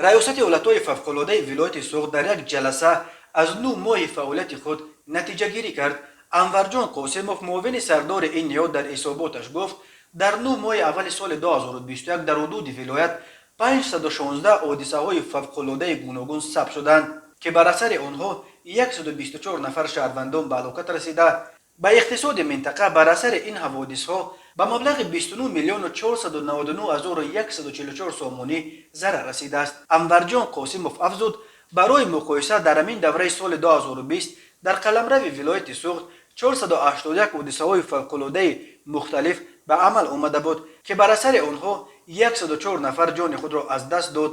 رئیست ولایت فوق‌العاده ولایت سوخت در یک جلسه از 9 ماه فعالیت خود نتیجه گیری کرد. انورجان قاسموف معاون سردار این نهاد در حساباتش گفت در 9 ماه اول سال 2021 در حدود ولایت 516 حادثه های فوق‌العاده گوناگون ثبت شدند که بر اثر آنها 124 نفر شهروندان به هلاکت رسیده. به اقتصاد منطقه بر اثر این حوادث ها به مبلغ 29 میلیون و 499 هزار و 144 سامانی ضرر رسیده است. انورجان قاسموف افزود برای مقایسه در همین دوره سال 2020 در قلمرو ولایت سوخت 481 حادثه های فوق‌العاده مختلف به عمل آمده بود که بر اثر آنها 104 نفر جان خود را از دست داد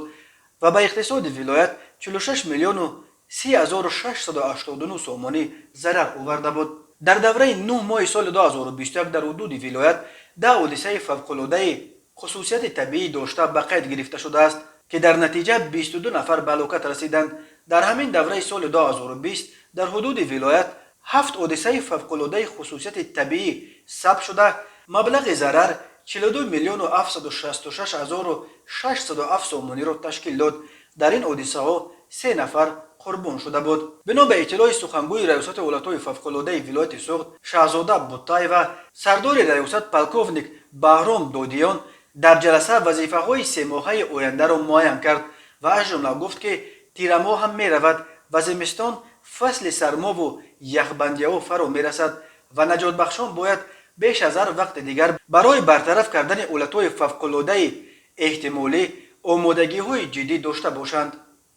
و به اقتصاد ولایت 46 میلیون و 3689 سامانی ضرر آورده بود. در دوره 9 ماه سال 2021 در حدود ولایت 10 حادثه فوق‌العاده خصوصیت طبیعی داشته به قید گرفته شده است که در نتیجه 22 نفر به هلاکت رسیدند. در همین دوره سال 2020 در حدود ولایت 7 حادثه فوق‌العاده خصوصیت طبیعی ثبت شده مبلغ ضرر 42 میلیون و 766 هزار و 607 سامانی را تشکیل داد. در این حادثه ها 3 نفر قربان شده بود. بنا به اطلاع سخنگوی ریاست ولایت فوق‌العاده ولایت سوخت شاهزاده بوتای و سردار ریاست پلکوونیک بهرام دودیان در جلسه وظیفه های 3 ماهه آینده را معین کرد و از جمله گفت که تیر ماه هم می رود و زمستان فصل سرما و یخبندی ها فرا می رسد و نجات بخشان باید بیش از هر وقت دیگر برای برطرف کردن حالتهای فوق‌العاده احتمالی آمادگی های جدی داشته باشند.